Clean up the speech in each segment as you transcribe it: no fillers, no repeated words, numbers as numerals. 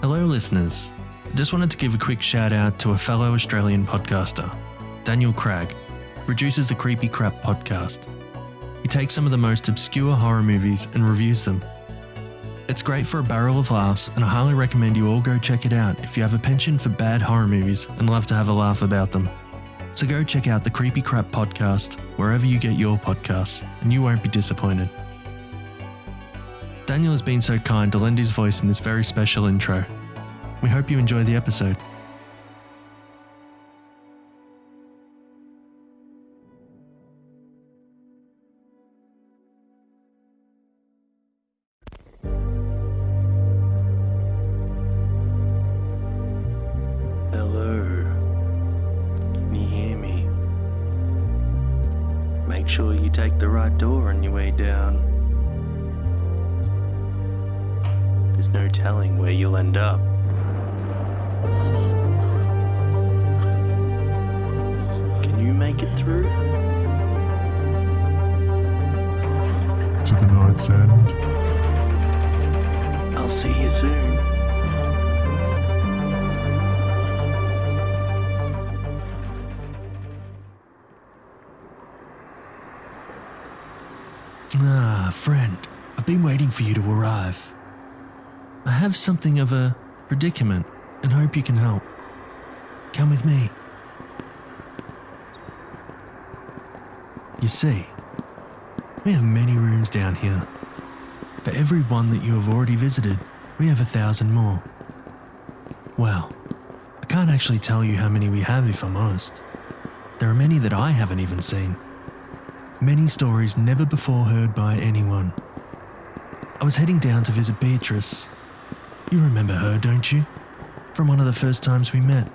Hello listeners, I just wanted to give a quick shout out to a fellow Australian podcaster, Daniel Craig, who produces the Creepy Crap podcast. He takes some of the most obscure horror movies and reviews them. It's great for a barrel of laughs, and I highly recommend you all go check it out if you have a penchant for bad horror movies and love to have a laugh about them. So go check out the Creepy Crap podcast wherever you get your podcasts, and you won't be disappointed. Daniel has been so kind to lend his voice in this very special intro. We hope you enjoy the episode. Hello. Can you hear me? Make sure you take the right door on your way down. There's no telling where you'll end up. Can you make it through? To the night's end. I'll see you soon. Friend, I've been waiting for you to arrive. I have something of a predicament and hope you can help. Come with me. You see, we have many rooms down here. For every one that you have already visited, we have 1,000 more. Well, I can't actually tell you how many we have if I'm honest. There are many that I haven't even seen. Many stories never before heard by anyone. I was heading down to visit Beatrice. You remember her, don't you? From one of the first times we met.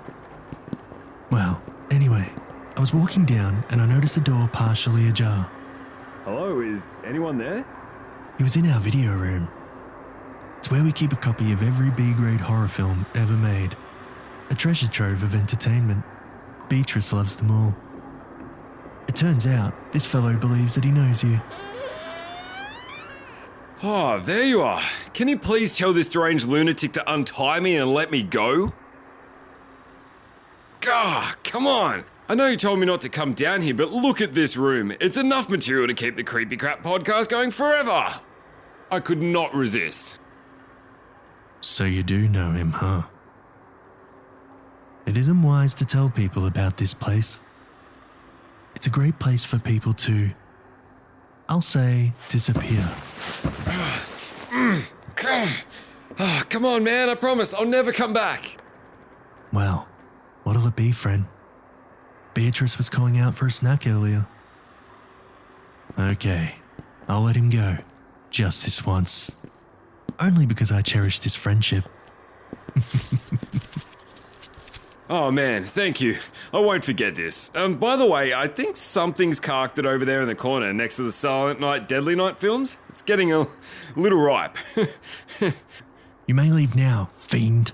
Well, anyway, I was walking down and I noticed the door partially ajar. Hello, is anyone there? It was in our video room. It's where we keep a copy of every B-grade horror film ever made. A treasure trove of entertainment. Beatrice loves them all. It turns out, this fellow believes that he knows you. Oh, there you are. Can you please tell this deranged lunatic to untie me and let me go? Gah, come on. I know you told me not to come down here, but look at this room. It's enough material to keep the Creepy Crap podcast going forever. I could not resist. So you do know him, huh? It isn't wise to tell people about this place. It's a great place for people to, I'll say, disappear. Come on, man, I promise I'll never come back. Well, what'll it be, friend? Beatrice was calling out for a snack earlier. Okay, I'll let him go. Just this once. Only because I cherish this friendship. Oh man, thank you. I won't forget this. By the way, I think something's carked it over there in the corner next to the Silent Night, Deadly Night films. It's getting a little ripe. You may leave now, fiend.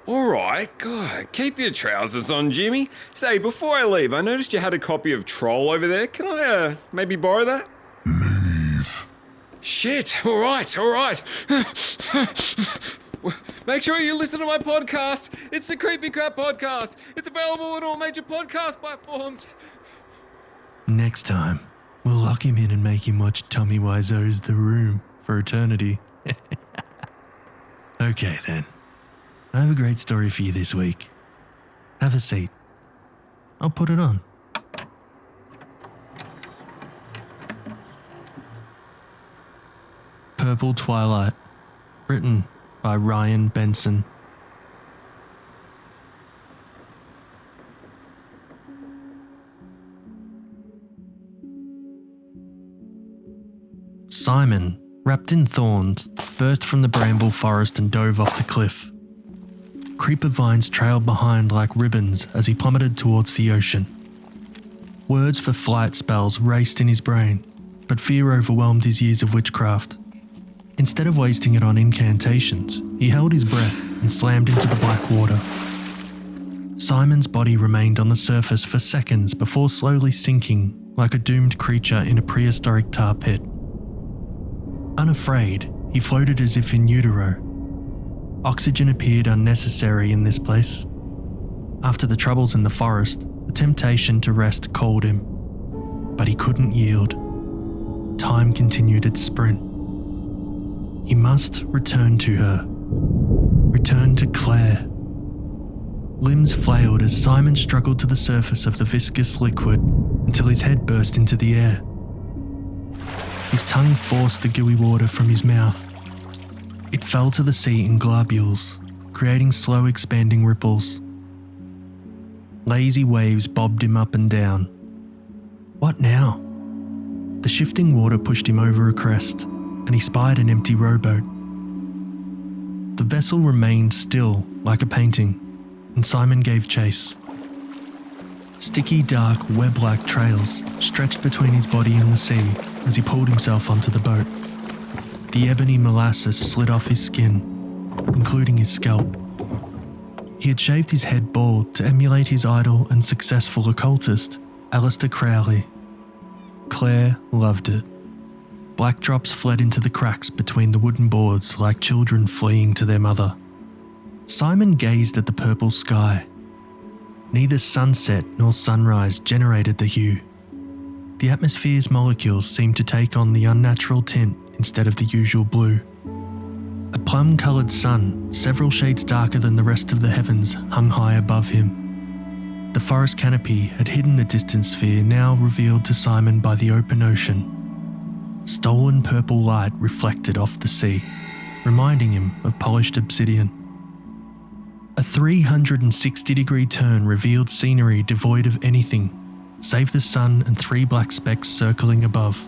Alright, God, keep your trousers on, Jimmy. Say, before I leave, I noticed you had a copy of Troll over there. Can I, maybe borrow that? Leave. Shit, alright. Make sure you listen to my podcast. It's the Creepy Crap Podcast. It's available on all major podcast platforms. Next time, we'll lock him in and make him watch Tommy Wiseau's The Room for eternity. Okay then. I have a great story for you this week. Have a seat. I'll put it on. Purple Twilight. Written by Ryan Benson. Simon, wrapped in thorns, burst from the bramble forest and dove off the cliff. Creeper vines trailed behind like ribbons as he plummeted towards the ocean. Words for flight spells raced in his brain, but fear overwhelmed his years of witchcraft. Instead of wasting it on incantations, he held his breath and slammed into the black water. Simon's body remained on the surface for seconds before slowly sinking like a doomed creature in a prehistoric tar pit. Unafraid, he floated as if in utero. Oxygen appeared unnecessary in this place. After the troubles in the forest, the temptation to rest called him, but he couldn't yield. Time continued its sprint. He must return to her. Return to Claire. Limbs flailed as Simon struggled to the surface of the viscous liquid until his head burst into the air. His tongue forced the gooey water from his mouth. It fell to the sea in globules, creating slow expanding ripples. Lazy waves bobbed him up and down. What now? The shifting water pushed him over a crest, and he spied an empty rowboat. The vessel remained still, like a painting, and Simon gave chase. Sticky, dark, web-like trails stretched between his body and the sea as he pulled himself onto the boat. The ebony molasses slid off his skin, including his scalp. He had shaved his head bald to emulate his idol and successful occultist, Aleister Crowley. Claire loved it. Black drops fled into the cracks between the wooden boards like children fleeing to their mother. Simon gazed at the purple sky. Neither sunset nor sunrise generated the hue. The atmosphere's molecules seemed to take on the unnatural tint instead of the usual blue. A plum-coloured sun, several shades darker than the rest of the heavens, hung high above him. The forest canopy had hidden the distant sphere now revealed to Simon by the open ocean. Stolen purple light reflected off the sea, reminding him of polished obsidian. A 360-degree turn revealed scenery devoid of anything, save the sun and 3 black specks circling above.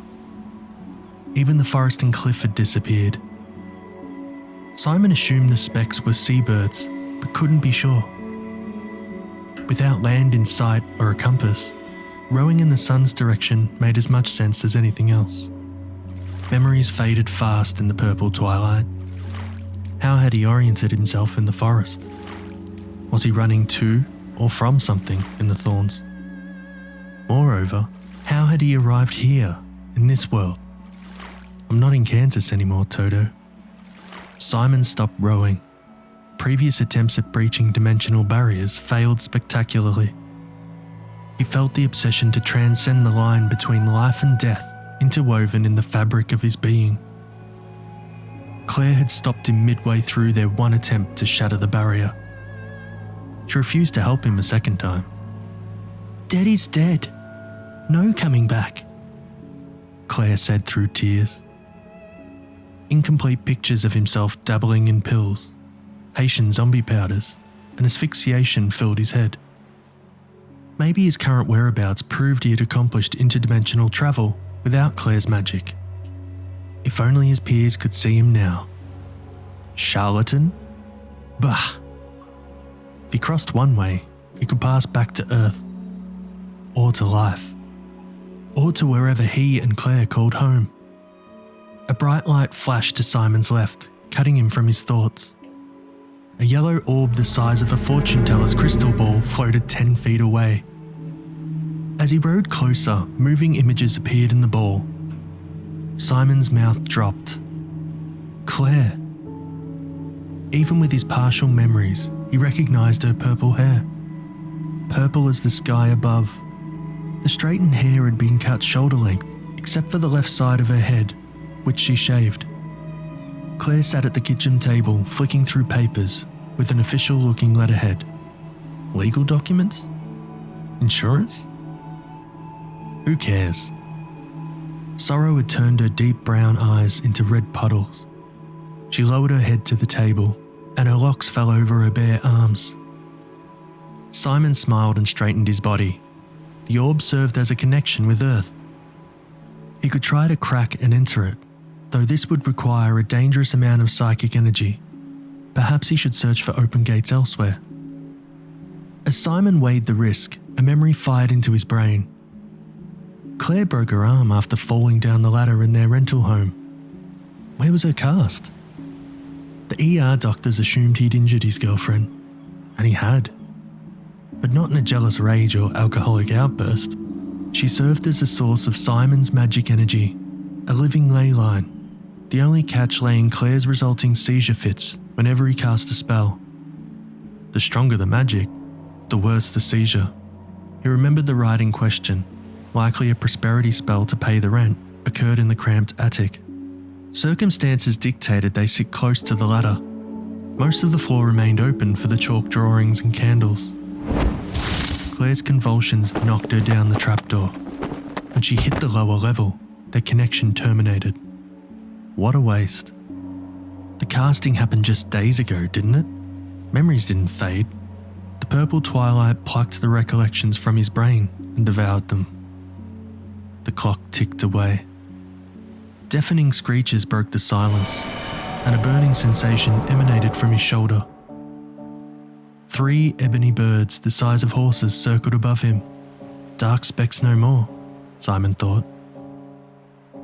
Even the forest and cliff had disappeared. Simon assumed the specks were seabirds, but couldn't be sure. Without land in sight or a compass, rowing in the sun's direction made as much sense as anything else. Memories faded fast in the purple twilight. How had he oriented himself in the forest? Was he running to or from something in the thorns? Moreover, how had he arrived here, in this world? I'm not in Kansas anymore, Toto. Simon stopped rowing. Previous attempts at breaching dimensional barriers failed spectacularly. He felt the obsession to transcend the line between life and death interwoven in the fabric of his being. Claire had stopped him midway through their one attempt to shatter the barrier. She refused to help him a second time. "Dead is dead. No coming back," Claire said through tears. Incomplete pictures of himself dabbling in pills, Haitian zombie powders, and asphyxiation filled his head. Maybe his current whereabouts proved he had accomplished interdimensional travel without Claire's magic. If only his peers could see him now. Charlatan? Bah! If he crossed one way, he could pass back to Earth, or to life, or to wherever he and Claire called home. A bright light flashed to Simon's left, cutting him from his thoughts. A yellow orb the size of a fortune teller's crystal ball floated 10 feet away. As he rode closer, moving images appeared in the ball. Simon's mouth dropped. Claire. Even with his partial memories, he recognised her purple hair. Purple as the sky above. The straightened hair had been cut shoulder length, except for the left side of her head, which she shaved. Claire sat at the kitchen table, flicking through papers, with an official-looking letterhead. Legal documents? Insurance? Who cares? Sorrow had turned her deep brown eyes into red puddles. She lowered her head to the table, and her locks fell over her bare arms. Simon smiled and straightened his body. The orb served as a connection with Earth. He could try to crack and enter it, though this would require a dangerous amount of psychic energy. Perhaps he should search for open gates elsewhere. As Simon weighed the risk, a memory fired into his brain. Claire broke her arm after falling down the ladder in their rental home. Where was her cast? The ER doctors assumed he'd injured his girlfriend, and he had. But not in a jealous rage or alcoholic outburst. She served as a source of Simon's magic energy, a living ley line. The only catch lay in Claire's resulting seizure fits whenever he cast a spell. The stronger the magic, the worse the seizure. He remembered the rite in question, likely a prosperity spell to pay the rent, occurred in the cramped attic. Circumstances dictated they sit close to the ladder. Most of the floor remained open for the chalk drawings and candles. Claire's convulsions knocked her down the trapdoor. When she hit the lower level, their connection terminated. What a waste. The casting happened just days ago, didn't it? Memories didn't fade. The purple twilight plucked the recollections from his brain and devoured them. The clock ticked away. Deafening screeches broke the silence, and a burning sensation emanated from his shoulder. 3 ebony birds the size of horses circled above him. Dark specks no more, Simon thought.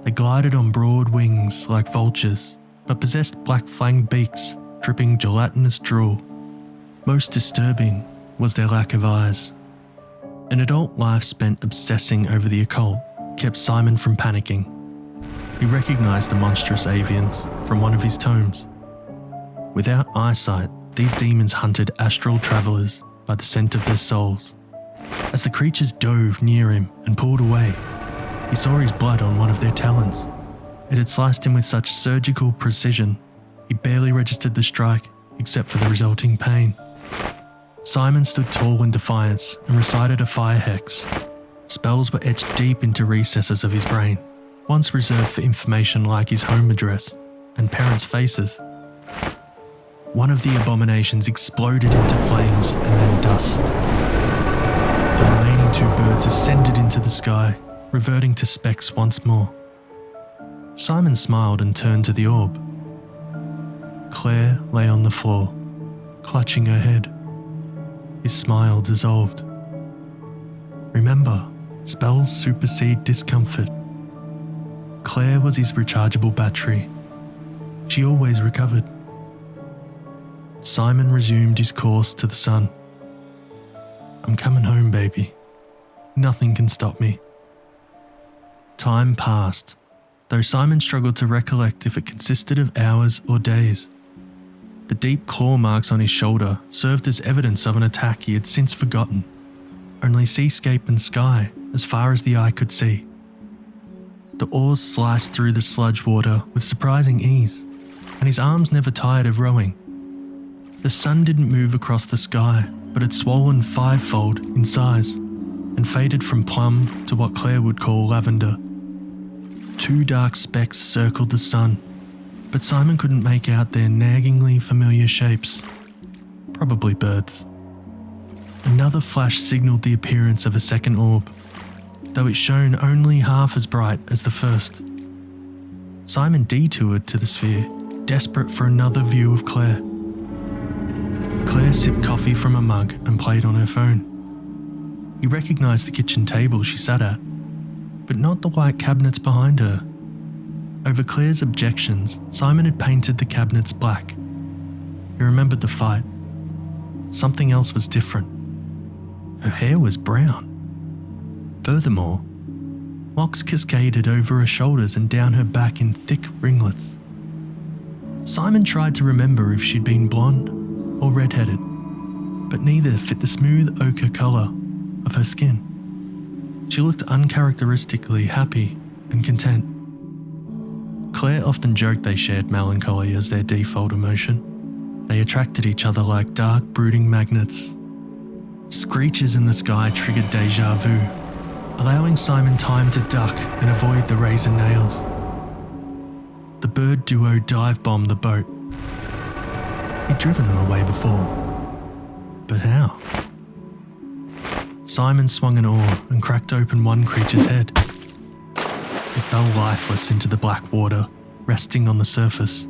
They glided on broad wings like vultures, but possessed black-fanged beaks dripping gelatinous drool. Most disturbing was their lack of eyes. An adult life spent obsessing over the occult kept Simon from panicking. He recognised the monstrous avians from one of his tomes. Without eyesight, these demons hunted astral travellers by the scent of their souls. As the creatures dove near him and pulled away, he saw his blood on one of their talons. It had sliced him with such surgical precision, he barely registered the strike except for the resulting pain. Simon stood tall in defiance and recited a fire hex. Spells were etched deep into recesses of his brain, once reserved for information like his home address and parents' faces. One of the abominations exploded into flames and then dust. The remaining 2 birds ascended into the sky, reverting to specks once more. Simon smiled and turned to the orb. Claire lay on the floor, clutching her head. His smile dissolved. Remember, spells supersede discomfort. Claire was his rechargeable battery. She always recovered. Simon resumed his course to the sun. I'm coming home, baby. Nothing can stop me. Time passed, though Simon struggled to recollect if it consisted of hours or days. The deep claw marks on his shoulder served as evidence of an attack he had since forgotten. Only seascape and sky, as far as the eye could see. The oars sliced through the sludge water with surprising ease, and his arms never tired of rowing. The sun didn't move across the sky, but had swollen 5-fold in size, and faded from plum to what Claire would call lavender. 2 dark specks circled the sun, but Simon couldn't make out their naggingly familiar shapes. Probably birds. Another flash signalled the appearance of a second orb, though it shone only half as bright as the first. Simon detoured to the sphere, desperate for another view of Claire. Claire sipped coffee from a mug and played on her phone. He recognised the kitchen table she sat at, but not the white cabinets behind her. Over Claire's objections, Simon had painted the cabinets black. He remembered the fight. Something else was different. Her hair was brown. Furthermore, locks cascaded over her shoulders and down her back in thick ringlets. Simon tried to remember if she'd been blonde or red-headed, but neither fit the smooth ochre colour of her skin. She looked uncharacteristically happy and content. Claire often joked they shared melancholy as their default emotion. They attracted each other like dark, brooding magnets. Screeches in the sky triggered deja vu, allowing Simon time to duck and avoid the razor nails. The bird duo dive-bombed the boat. He'd driven them away before. But how? Simon swung an oar and cracked open one creature's head. It fell lifeless into the black water, resting on the surface.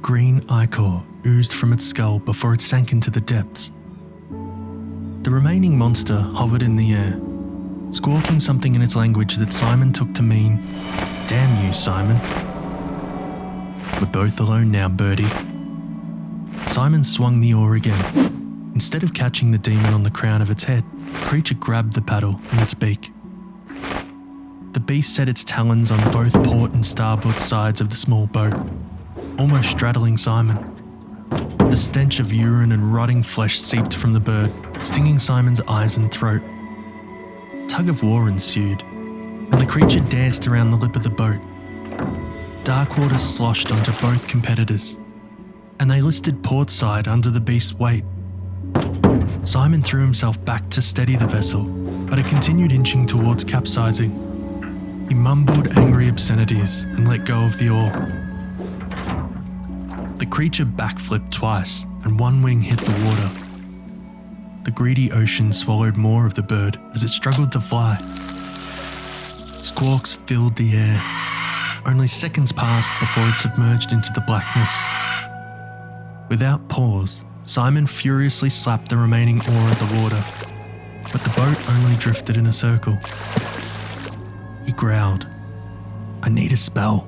Green ichor oozed from its skull before it sank into the depths. The remaining monster hovered in the air, squawking something in its language that Simon took to mean, "Damn you, Simon." "We're both alone now, birdie." Simon swung the oar again. Instead of catching the demon on the crown of its head, the creature grabbed the paddle in its beak. The beast set its talons on both port and starboard sides of the small boat, almost straddling Simon. The stench of urine and rotting flesh seeped from the bird, stinging Simon's eyes and throat. Tug of war ensued, and the creature danced around the lip of the boat. Dark water sloshed onto both competitors, and they listed port side under the beast's weight. Simon threw himself back to steady the vessel, but it continued inching towards capsizing. He mumbled angry obscenities and let go of the oar. The creature backflipped twice, and one wing hit the water. The greedy ocean swallowed more of the bird as it struggled to fly. Squawks filled the air. Only seconds passed before it submerged into the blackness. Without pause, Simon furiously slapped the remaining oar at the water, but the boat only drifted in a circle. He growled, "I need a spell."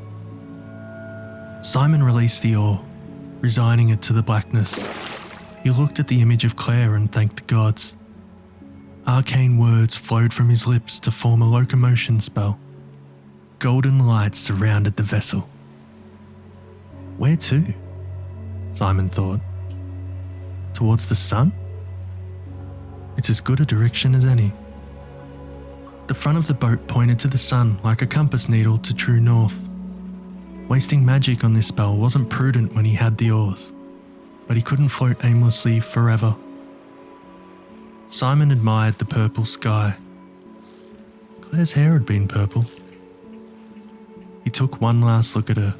Simon released the oar, resigning it to the blackness. He looked at the image of Claire and thanked the gods. Arcane words flowed from his lips to form a locomotion spell. Golden light surrounded the vessel. Where to? Simon thought. Towards the sun? It's as good a direction as any. The front of the boat pointed to the sun like a compass needle to true north. Wasting magic on this spell wasn't prudent when he had the oars, but he couldn't float aimlessly forever. Simon admired the purple sky. Claire's hair had been purple. He took one last look at her.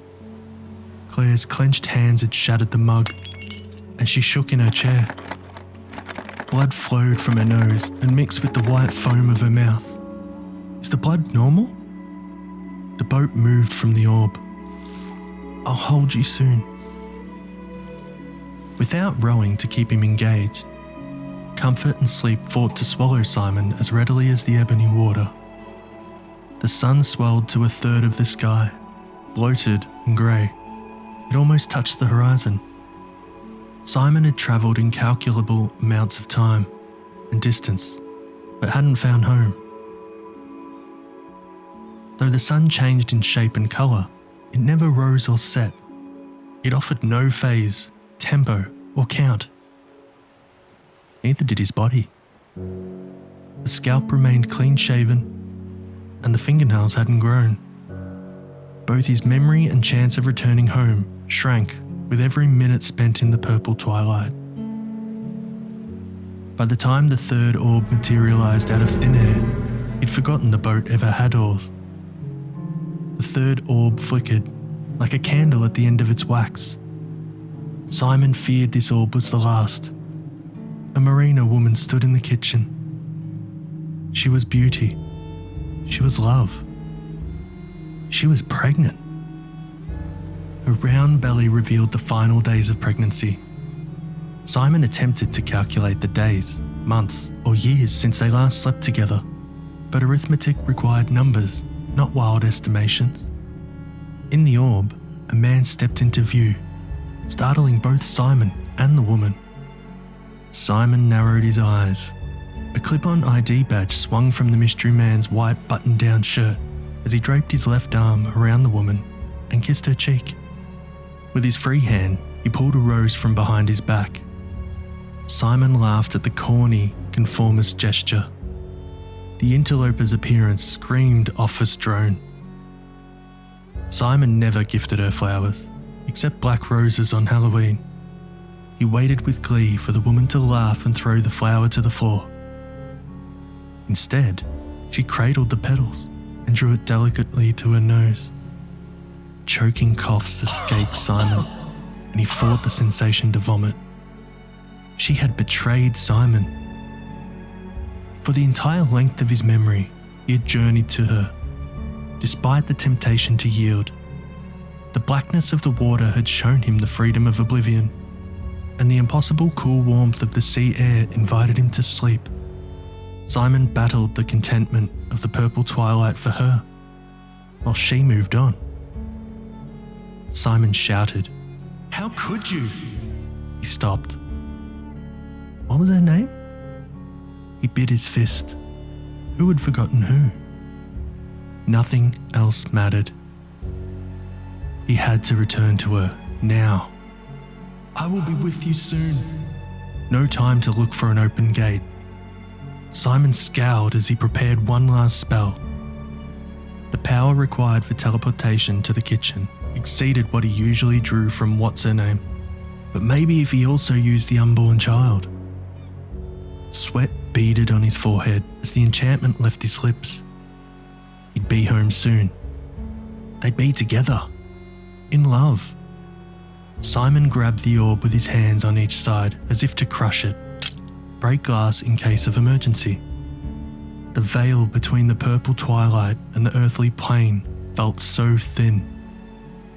Claire's clenched hands had shattered the mug, and she shook in her chair. Blood flowed from her nose and mixed with the white foam of her mouth. Is the blood normal? The boat moved from the orb. I'll hold you soon. Without rowing to keep him engaged, comfort and sleep fought to swallow Simon as readily as the ebony water. The sun swelled to a third of the sky, bloated and grey. It almost touched the horizon. Simon had travelled incalculable amounts of time and distance, but hadn't found home. Though the sun changed in shape and colour, it never rose or set. It offered no phase, tempo, or count. Neither did his body. The scalp remained clean-shaven, and the fingernails hadn't grown. Both his memory and chance of returning home shrank with every minute spent in the purple twilight. By the time the third orb materialised out of thin air, he'd forgotten the boat ever had oars. The third orb flickered, like a candle at the end of its wax. Simon feared this orb was the last. A Marina woman stood in the kitchen. She was beauty. She was love. She was pregnant. Her round belly revealed the final days of pregnancy. Simon attempted to calculate the days, months, or years since they last slept together, but arithmetic required numbers, not wild estimations. In the orb, a man stepped into view, startling both Simon and the woman. Simon narrowed his eyes. A clip-on ID badge swung from the mystery man's white button-down shirt as he draped his left arm around the woman and kissed her cheek. With his free hand, he pulled a rose from behind his back. Simon laughed at the corny, conformist gesture. The interloper's appearance screamed office drone. Simon never gifted her flowers, except black roses on Halloween. He waited with glee for the woman to laugh and throw the flower to the floor. Instead, she cradled the petals and drew it delicately to her nose. Choking coughs escaped Simon, and he fought the sensation to vomit. She had betrayed Simon. For the entire length of his memory, he had journeyed to her, despite the temptation to yield. The blackness of the water had shown him the freedom of oblivion, and the impossible cool warmth of the sea air invited him to sleep. Simon battled the contentment of the purple twilight for her, while she moved on. Simon shouted, "How could you?" He stopped. What was her name? He bit his fist. Who had forgotten who? Nothing else mattered. He had to return to her now. I will be with you soon. No time to look for an open gate. Simon scowled as he prepared one last spell. The power required for teleportation to the kitchen exceeded what he usually drew from what's-her-name. But maybe if he also used the unborn child. Sweat beaded on his forehead as the enchantment left his lips. He'd be home soon. They'd be together. In love. Simon grabbed the orb with his hands on each side as if to crush it. Break glass in case of emergency. The veil between the purple twilight and the earthly plane felt so thin.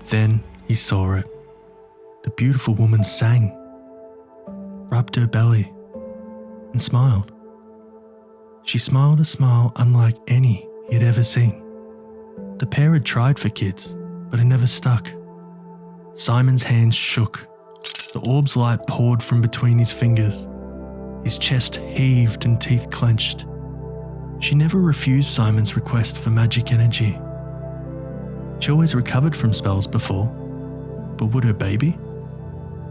Then he saw it. The beautiful woman sang, rubbed her belly, and smiled. She smiled a smile unlike any he had ever seen. The pair had tried for kids, but it never stuck. Simon's hands shook. The orb's light poured from between his fingers. His chest heaved and teeth clenched. She never refused Simon's request for magic energy. She always recovered from spells before, but would her baby?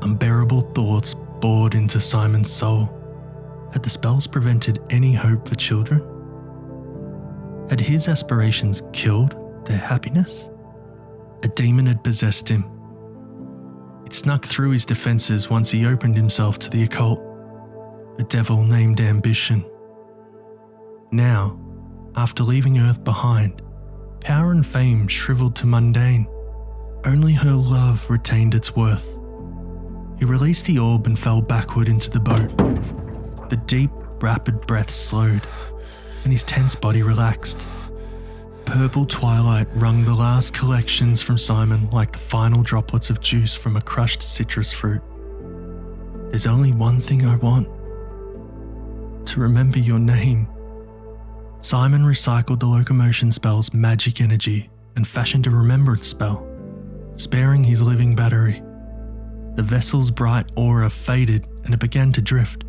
Unbearable thoughts bored into Simon's soul. Had the spells prevented any hope for children? Had his aspirations killed their happiness? A demon had possessed him. It snuck through his defences once he opened himself to the occult. A devil named ambition. Now, after leaving Earth behind, power and fame shriveled to mundane. Only her love retained its worth. He released the orb and fell backward into the boat. The deep, rapid breaths slowed, and his tense body relaxed. Purple twilight wrung the last collections from Simon like the final droplets of juice from a crushed citrus fruit. There's only one thing I want. To remember your name. Simon recycled the locomotion spell's magic energy and fashioned a remembrance spell, sparing his living battery. The vessel's bright aura faded and it began to drift.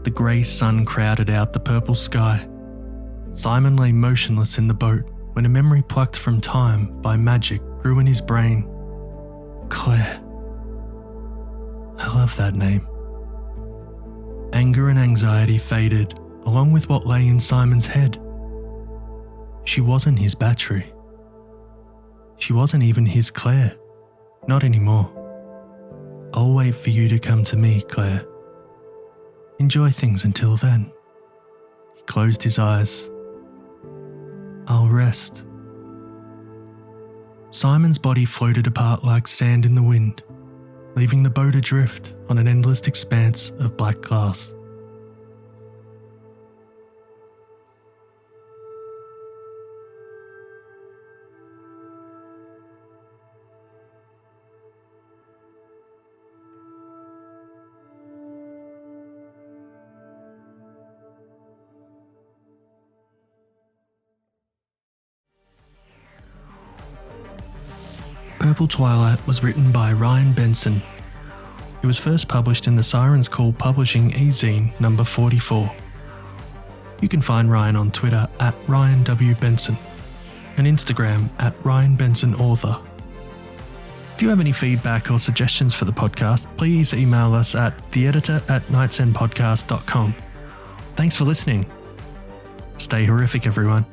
The grey sun crowded out the purple sky. Simon lay motionless in the boat when a memory plucked from time by magic grew in his brain. Claire. I love that name. Anger and anxiety faded, along with what lay in Simon's head. She wasn't his battery. She wasn't even his Claire. Not anymore. I'll wait for you to come to me, Claire. Enjoy things until then. He closed his eyes. I'll rest. Simon's body floated apart like sand in the wind, leaving the boat adrift on an endless expanse of black glass. Purple Twilight was written by Ryan Benson. It was first published in the Siren's Call Publishing e-zine number 44. You can find Ryan on Twitter at Ryan W. Benson and Instagram at Ryan Benson Author. If you have any feedback or suggestions for the podcast, please email us at theeditor@nightsendpodcast.com. Thanks for listening. Stay horrific, everyone.